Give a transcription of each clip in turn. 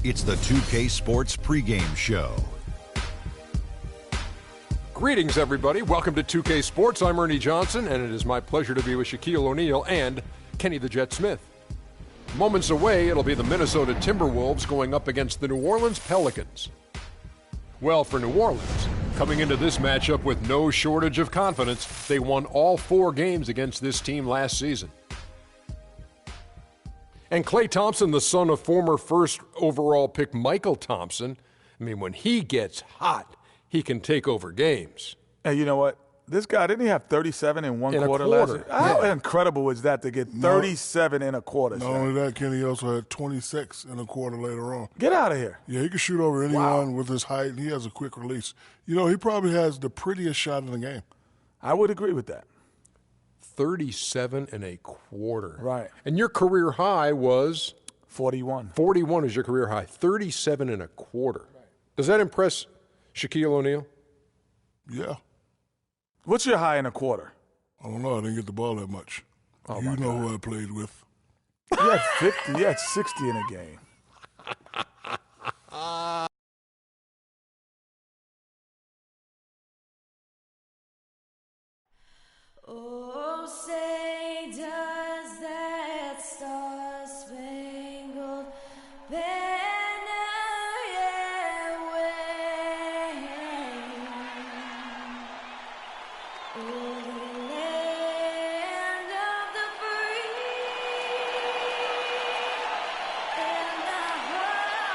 It's the 2K Sports pregame show. Greetings, everybody. Welcome to 2K Sports. I'm Ernie Johnson, and it is my pleasure to be with Shaquille O'Neal and Kenny the Jet Smith. Moments away, it'll be the Minnesota Timberwolves going up against the New Orleans Pelicans. Well, for New Orleans, coming into this matchup with no shortage of confidence, they won all 4 games against this team last season. And Klay Thompson, the son of former first overall pick Michael Thompson, when he gets hot, he can take over games. And you know what? This guy, didn't he have 37 in one quarter last year? How incredible is that to get 37 in a quarter? Not only that, Kenny also had 26 in a quarter later on. Get out of here. Yeah, he can shoot over anyone with his height, and he has a quick release. You know, he probably has the prettiest shot in the game. I would agree with that. 37 and a quarter. Right. And your career high was? 41. 41 is your career high. 37 and a quarter. Right. Does that impress Shaquille O'Neal? Yeah. What's your high in a quarter? I don't know. I didn't get the ball that much. Oh, you know who I played with. You had 50. You had 60 in a game. Oh, say does that star-spangled banner yet wave o'er the land of the free and the home of the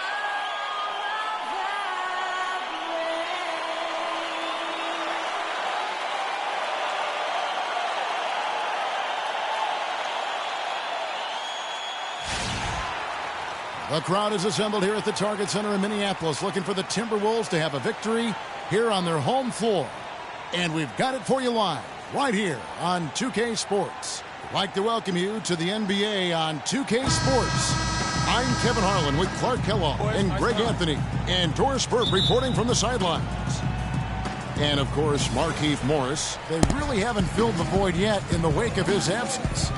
The crowd is assembled here at the Target Center in Minneapolis, looking for the Timberwolves to have a victory here on their home floor. And we've got it for you live, right here on 2K Sports. I'd like to welcome you to the NBA on 2K Sports. I'm Kevin Harlan with Clark Kellogg and Greg Anthony, and Doris Burke reporting from the sidelines. And, of course, Markieff Morris. They really haven't filled the void yet in the wake of his absence.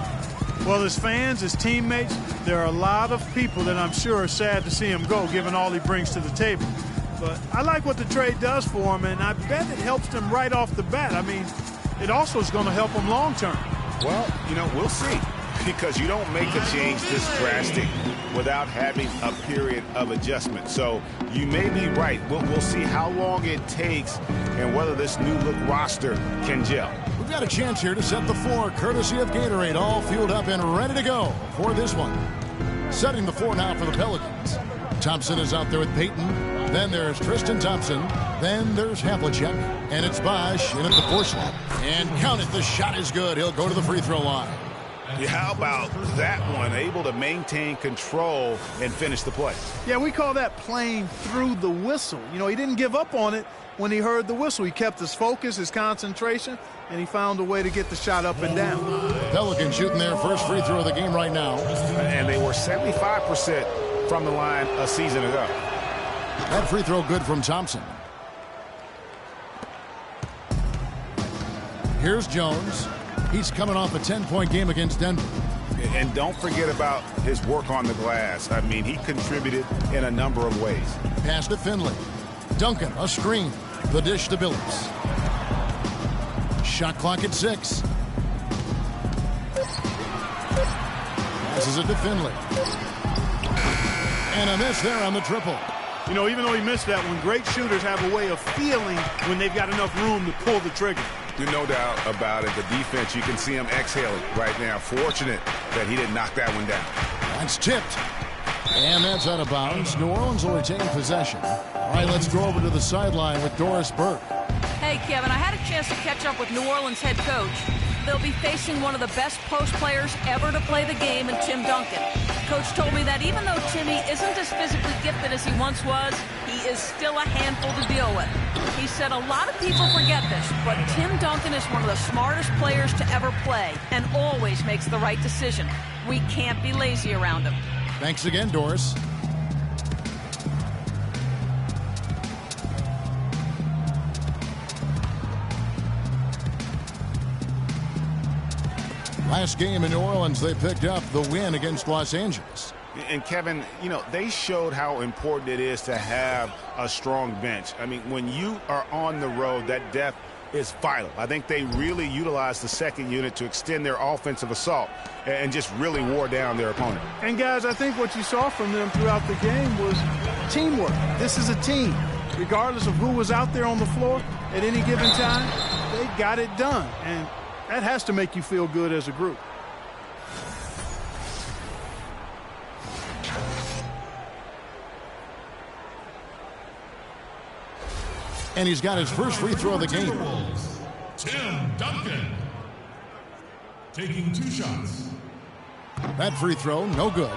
Well, as fans, as teammates, there are a lot of people that I'm sure are sad to see him go, given all he brings to the table. But I like what the trade does for him, and I bet it helps them right off the bat. I mean, it also is going to help them long term. Well, we'll see, because you don't make a change this drastic without having a period of adjustment. So you may be right. We'll see how long it takes and whether this new look roster can gel. We've got a chance here to set the floor, courtesy of Gatorade, all fueled up and ready to go for this one. Setting the floor now for the Pelicans. Thompson is out there with Payton. Then there's Tristan Thompson. Then there's Havlicek. And it's Bosh in at the 4 slot. And count it, the shot is good. He'll go to the free throw line. Yeah, how about that one? Able to maintain control and finish the play. Yeah, we call that playing through the whistle. He didn't give up on it when he heard the whistle. He kept his focus, his concentration, and he found a way to get the shot up and down. Pelicans shooting their first free throw of the game right now. And they were 75% from the line a season ago. That free throw good from Thompson. Here's Jones. He's coming off a 10-point game against Denver. And don't forget about his work on the glass. He contributed in a number of ways. Pass to Finley. Duncan, a screen. The dish to Billups. Shot clock at 6. Passes it to Finley. And a miss there on the triple. Even though he missed that one, great shooters have a way of feeling when they've got enough room to pull the trigger. There's no doubt about it. The defense, you can see him exhaling right now. Fortunate that he didn't knock that one down. That's tipped. And that's out of bounds. New Orleans will retain possession. All right, let's go over to the sideline with Doris Burke. Hey, Kevin, I had a chance to catch up with New Orleans head coach. They'll be facing one of the best post players ever to play the game in Tim Duncan. Coach told me that even though Timmy isn't as physically gifted as he once was, he is still a handful to deal with. He said a lot of people forget this, but Tim Duncan is one of the smartest players to ever play and always makes the right decision. We can't be lazy around him. Thanks again, Doris. Last game in New Orleans, they picked up the win against Los Angeles. And Kevin, you know, they showed how important it is to have a strong bench. I mean, when you are on the road, that depth is vital. I think they really utilized the second unit to extend their offensive assault and just really wore down their opponent. And guys, I think what you saw from them throughout the game was teamwork. This is a team. Regardless of who was out there on the floor at any given time, they got it done. And that has to make you feel good as a group. And he's got his first free throw of the game. Tim Duncan taking 2 shots. That free throw, no good.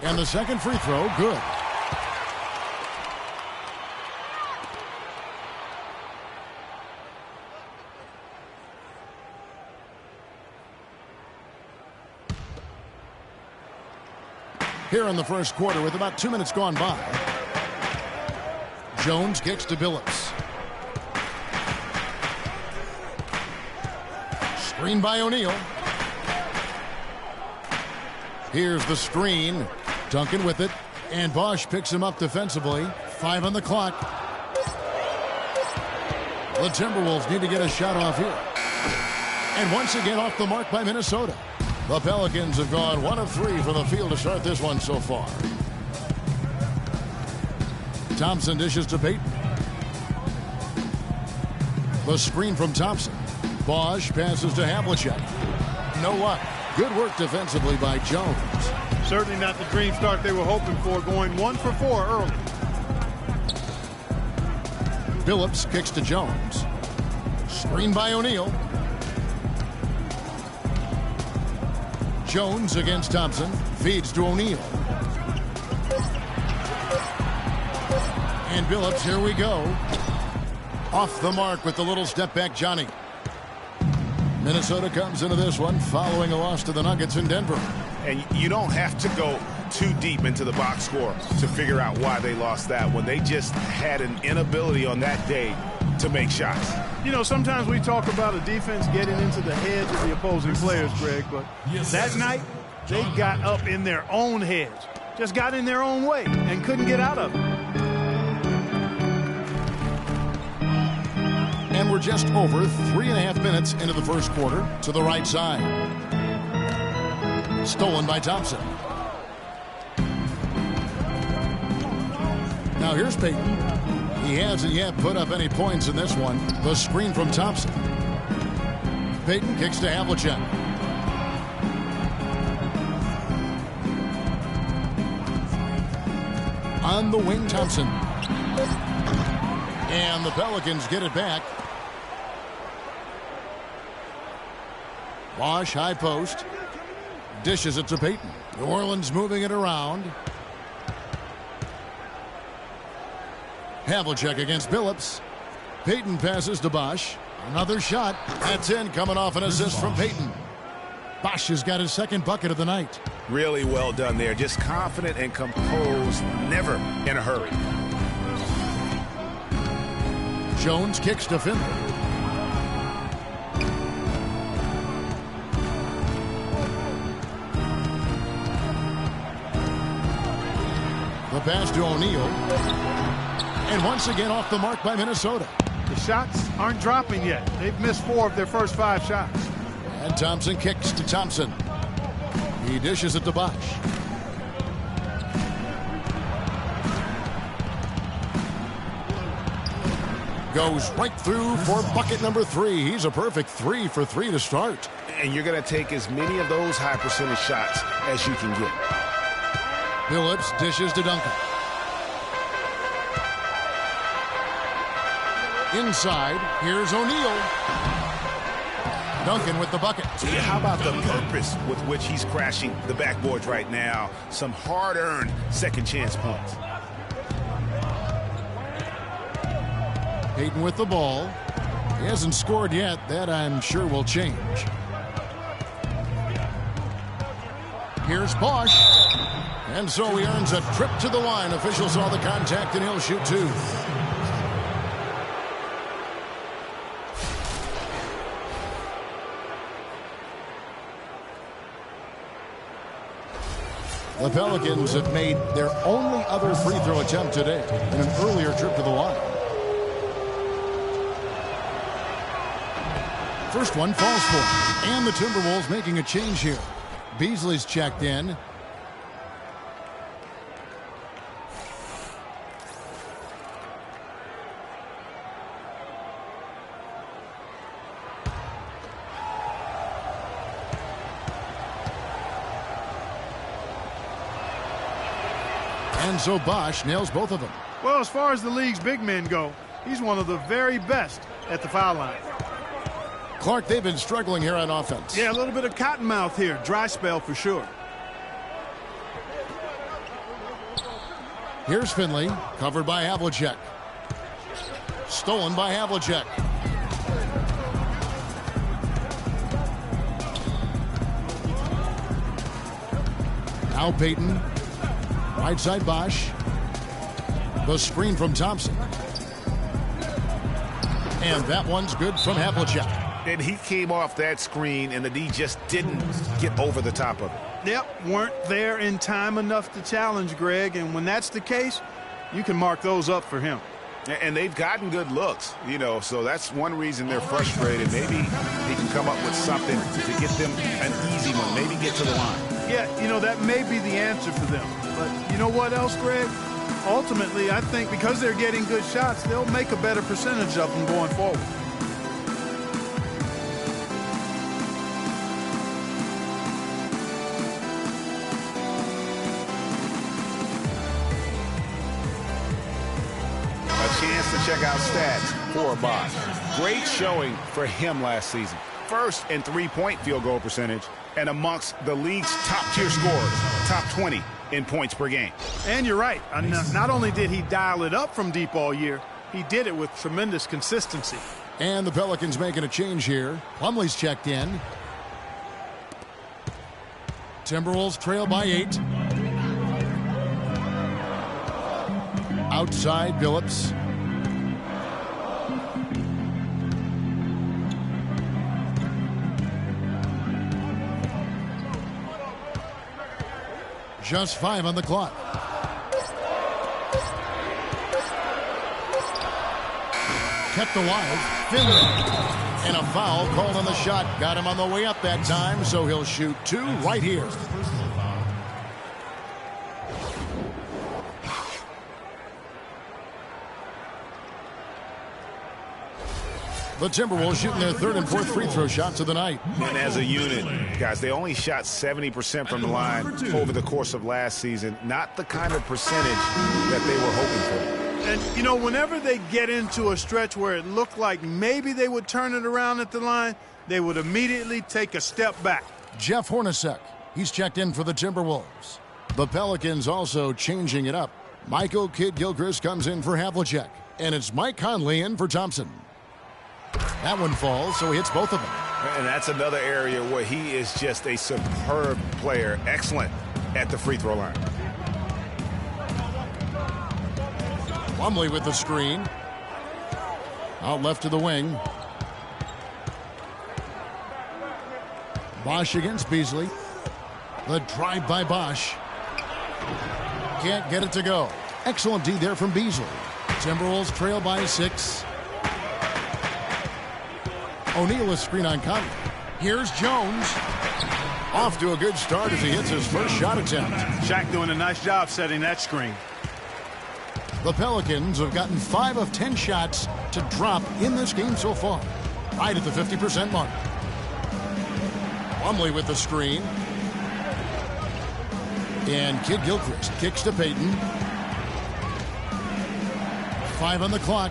And the second free throw, good. Here in the first quarter with about 2 minutes gone by. Jones kicks to Billups. Screen by O'Neal. Here's the screen. Duncan with it. And Bosch picks him up defensively. 5 on the clock. The Timberwolves need to get a shot off here. And once again off the mark by Minnesota. The Pelicans have gone 1 of 3 from the field to start this one so far. Thompson dishes to Payton. The screen from Thompson. Bosch passes to Havlicek. No luck. Good work defensively by Jones. Certainly not the dream start they were hoping for, going 1 for 4 early. Billups kicks to Jones. Screen by O'Neal. Jones against Thompson. Feeds to O'Neal. And Billups, here we go. Off the mark with the little step back, Johnny. Minnesota comes into this one following a loss to the Nuggets in Denver. And you don't have to go too deep into the box score to figure out why they lost that one. They just had an inability on that day to make shots. You know, sometimes we talk about a defense getting into the heads of the opposing players, Greg, but that night they got up in their own heads, just got in their own way and couldn't get out of it. And we're just over 3.5 minutes into the first quarter to the right side. Stolen by Thompson. Now here's Payton. He hasn't yet put up any points in this one. The screen from Thompson. Payton kicks to Havlicek. On the wing, Thompson. And the Pelicans get it back. Bosch, high post. Dishes it to Payton. New Orleans moving it around. Havlicek against Billups. Payton passes to Bosch. Another shot. That's in, coming off an assist from Payton. Bosch has got his second bucket of the night. Really well done there. Just confident and composed, never in a hurry. Jones kicks to Finley. The pass to O'Neal. And once again off the mark by Minnesota. The shots aren't dropping yet. They've missed 4 of their first 5 shots. And Thompson kicks to Thompson. He dishes it to Bosch. Goes right through for bucket number 3. He's a perfect 3 for 3 to start. And you're going to take as many of those high percentage shots as you can get. Billups dishes to Duncan. Inside, here's O'Neal. Duncan with the bucket. How about the purpose with which he's crashing the backboards right now? Some hard-earned second chance points. Payton with the ball. He hasn't scored yet. That I'm sure will change. Here's Bosch. And so he earns a trip to the line. Officials saw the contact and he'll shoot 2. The Pelicans have made their only other free throw attempt today in an earlier trip to the line. First one falls for. And the Timberwolves making a change here. Beasley's checked in. And so Bosh nails both of them. Well, as far as the league's big men go, he's one of the very best at the foul line. Clark, they've been struggling here on offense. Yeah, a little bit of cottonmouth here. Dry spell for sure. Here's Finley, covered by Havlicek. Stolen by Havlicek. Now Payton. Right side Bosh. The screen from Thompson. And that one's good from Havlicek. And he came off that screen, and the D just didn't get over the top of it. Yep, weren't there in time enough to challenge Greg, and when that's the case, you can mark those up for him. And they've gotten good looks, you know, so that's one reason they're frustrated. Maybe he can come up with something to get them an easy one, maybe get to the line. Yeah, you know, that may be the answer for them. But you know what else, Greg? Ultimately, I think because they're getting good shots, they'll make a better percentage of them going forward. Chance to check out stats for Bosh. Great showing for him last season. First in three-point field goal percentage and amongst the league's top-tier scorers, top 20 in points per game. And you're right. Not only did he dial it up from deep all year, he did it with tremendous consistency. And the Pelicans making a change here. Plumlee's checked in. Timberwolves trail by 8. Outside Billups. Just 5 on the clock. Kept alive. Finley. And a foul called on the shot. Got him on the way up that time, so he'll shoot 2 right here. The Timberwolves shooting their 3rd and 4th free throw shots of the night. And as a unit, guys, they only shot 70% from the line over the course of last season. Not the kind of percentage that they were hoping for. And, you know, whenever they get into a stretch where it looked like maybe they would turn it around at the line, they would immediately take a step back. Jeff Hornacek, he's checked in for the Timberwolves. The Pelicans also changing it up. Michael Kidd-Gilchrist comes in for Havlicek. And it's Mike Conley in for Thompson. That one falls, so he hits both of them. And that's another area where he is just a superb player. Excellent at the free throw line. Plumlee with the screen. Out left to the wing. Bosh against Beasley. The drive by Bosh. Can't get it to go. Excellent D there from Beasley. Timberwolves trail by 6. O'Neal a screen on Conley. Here's Jones. Off to a good start as he hits his first shot attempt. Shaq doing a nice job setting that screen. The Pelicans have gotten 5 of 10 shots to drop in this game so far. Right at the 50% mark. Plumlee with the screen. And Kidd-Gilchrist kicks to Payton. 5 on the clock.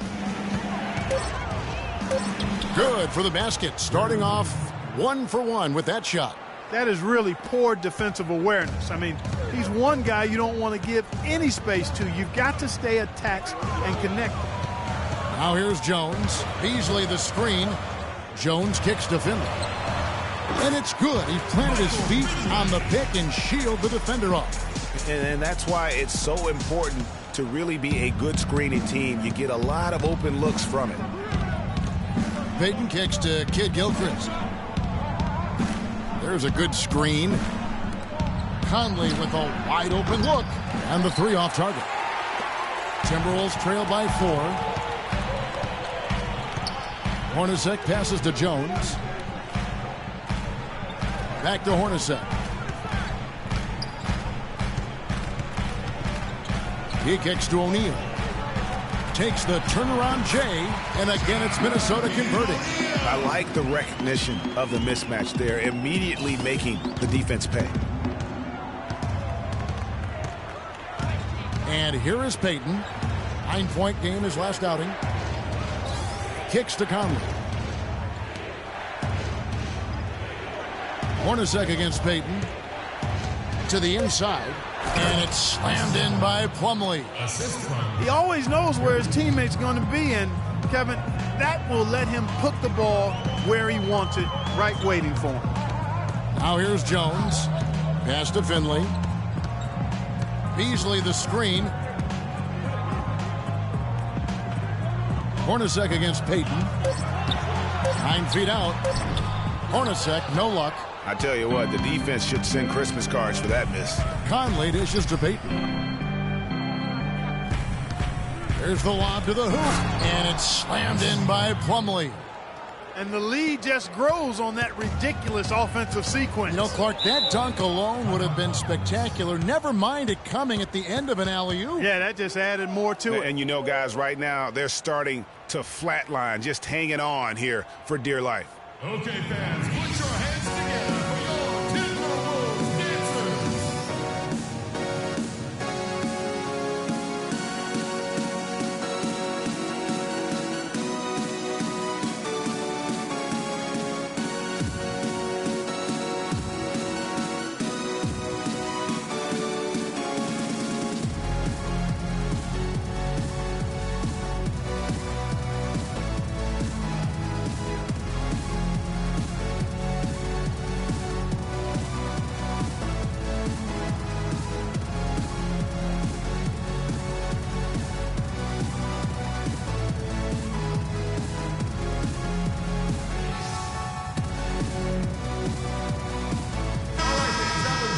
Good for the basket. Starting off 1 for 1 with that shot. That is really poor defensive awareness. I mean, he's one guy you don't want to give any space to. You've got to stay attached and connected. Now here's Jones. Beasley the screen. Jones kicks to Finley. And it's good. He planted his feet on the pick and shielded the defender off. And that's why it's so important to really be a good screening team. You get a lot of open looks from it. Payton kicks to Kidd-Gilchrist. There's a good screen. Conley with a wide open look. And the three off target. Timberwolves trail by 4. Hornacek passes to Jones. Back to Hornacek. He kicks to O'Neal. Takes the turnaround J, and again it's Minnesota converting. I like the recognition of the mismatch there, immediately making the defense pay. And here is Payton. 9-point game his last outing. Kicks to Conley. Hornacek against Payton. To the inside. And it's slammed in by Plumlee. He always knows where his teammate's going to be, and Kevin, that will let him put the ball where he wants it, right waiting for him. Now here's Jones. Pass to Finley. Beasley the screen. Hornacek against Payton. 9 feet out. Hornacek, no luck. I tell you what, the defense should send Christmas cards for that miss. Conley dishes to Payton. There's the lob to the hoop, and it's slammed in by Plumlee. And the lead just grows on that ridiculous offensive sequence. You know, Clark, that dunk alone would have been spectacular. Never mind it coming at the end of an alley-oop. Yeah, that just added more to it. And you know, guys, right now, they're starting to flatline, just hanging on here for dear life. Okay, fans, put your hands together for your Timberwolves dancers.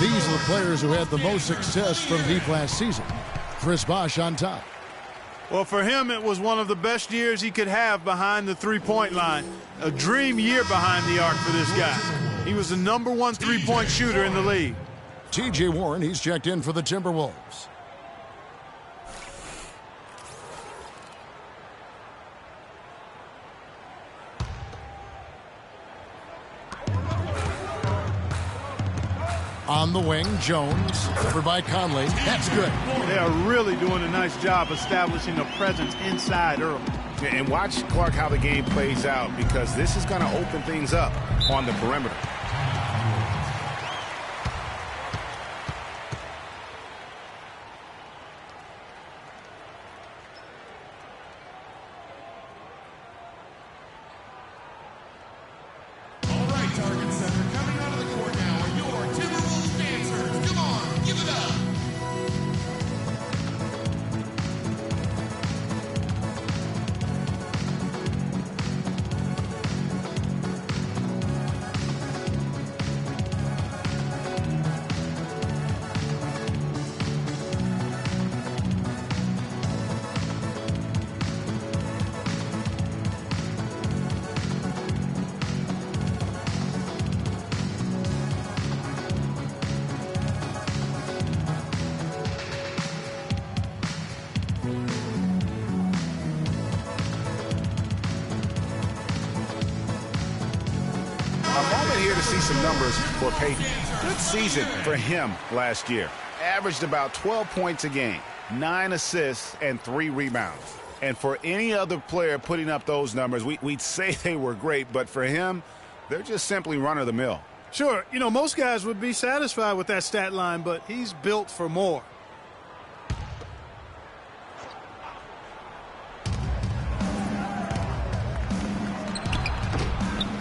These are the players who had the most success from deep last season. Chris Bosh on top. Well, for him, it was one of the best years he could have behind the three-point line. A dream year behind the arc for this guy. He was the #1 three-point shooter in the league. T.J. Warren, he's checked in for the Timberwolves. On the wing, Jones, covered by Conley. That's good. They are really doing a nice job establishing a presence inside early. And watch, Clark, how the game plays out, because this is going to open things up on the perimeter. All right, Target Center, coming out of the court now are your Timberwolves dancers. Come on, give it up. A moment here to see some numbers for Payton. Good season for him last year. Averaged about 12 points a game, 9 assists, and 3 rebounds. And for any other player putting up those numbers, we'd say they were great, but for him, they're just simply run-of-the-mill. Sure, you know, most guys would be satisfied with that stat line, but he's built for more.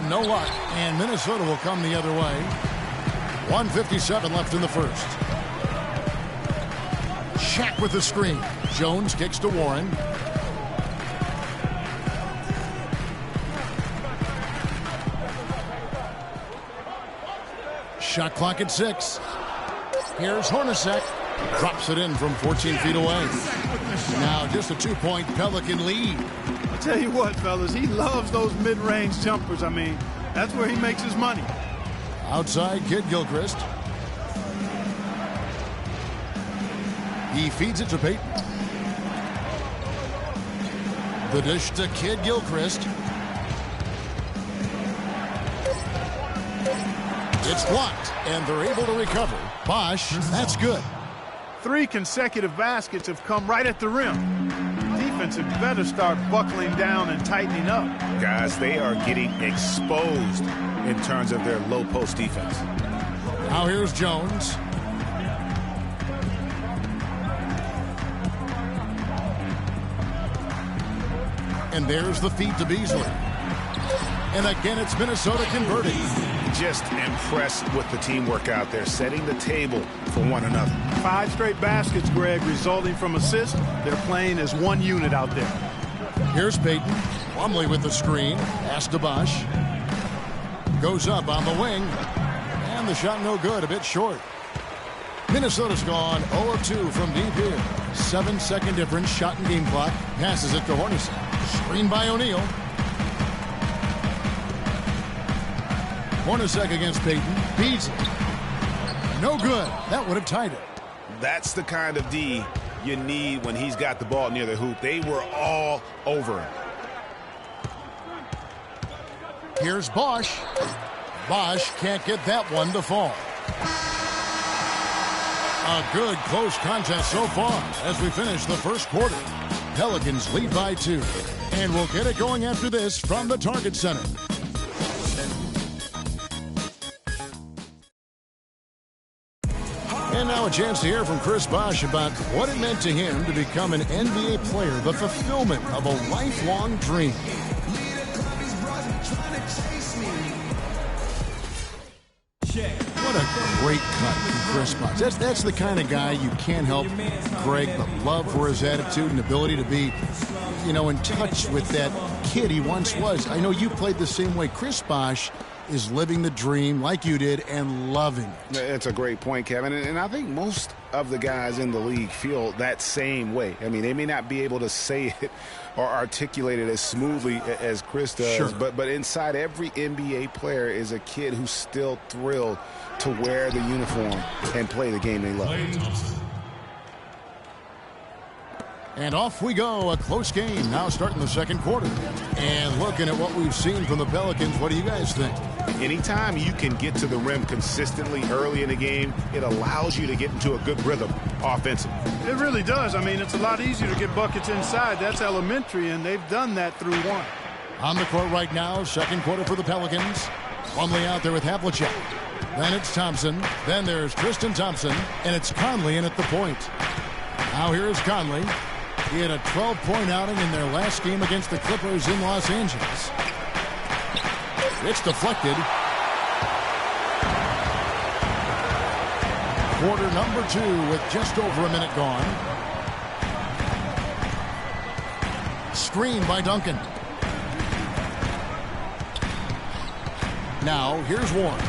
No luck, and Minnesota will come the other way. 1:57 left in the first. Shaq with the screen. Jones kicks to Warren. Shot clock at 6. Here's Hornacek. Drops it in from 14 feet away. Now just a 2-point Pelican lead. I'll tell you what, fellas, he loves those mid-range jumpers. I mean, that's where he makes his money. Outside, Kidd-Gilchrist. He feeds it to Payton. The dish to Kidd-Gilchrist. It's blocked, and they're able to recover. Bosch, that's good. 3 consecutive baskets have come right at the rim. Defense had better start buckling down and tightening up. Guys, they are getting exposed in terms of their low post defense. Now here's Jones. And there's the feed to Beasley. And again, it's Minnesota converting. Just impressed with the teamwork out there, setting the table for one another. 5 straight baskets, Greg, resulting from assists. They're playing as one unit out there. Here's Payton. Plumlee with the screen. Pass to Bosch. Goes up on the wing. And the shot no good, a bit short. Minnesota's gone 0 of 2 from deep here. 7-second difference, shot and game clock. Passes it to Hornacek. Screen by O'Neal. Hornacek against Payton. Beasley. No good. That would have tied it. That's the kind of D you need when he's got the ball near the hoop. They were all over him. Here's Bosch. Bosch can't get that one to fall. A good close contest so far as we finish the first quarter. Pelicans lead by 2. And we'll get it going after this from the Target Center. And now a chance to hear from Chris Bosch about what it meant to him to become an NBA player, the fulfillment of a lifelong dream. What a great cut from Chris Bosch. That's the kind of guy you can't help, Greg, but love for his attitude and ability to be, in touch with that kid he once was. I know you played the same way. Chris Bosch is living the dream like you did and loving it. That's a great point, Kevin. And I think most of the guys in the league feel that same way. I mean, they may not be able to say it or articulate it as smoothly as Chris does, sure. but inside every NBA player is a kid who's still thrilled to wear the uniform and play the game they love. And off we go, a close game now starting the second quarter. And looking at what we've seen from the Pelicans, what do you guys think? Anytime you can get to the rim consistently early in the game, it allows you to get into a good rhythm offensively. It really does. I mean, it's a lot easier to get buckets inside. That's elementary, and they've done that through 1. On the court right now, second quarter for the Pelicans. Plumlee out there with Havlicek. Then it's Thompson. Then there's Tristan Thompson. And it's Conley in at the point. Now here's Conley. He had a 12-point outing in their last game against the Clippers in Los Angeles. It's deflected. Quarter number 2 with just over a minute gone. Screen by Duncan. Now here's Warren.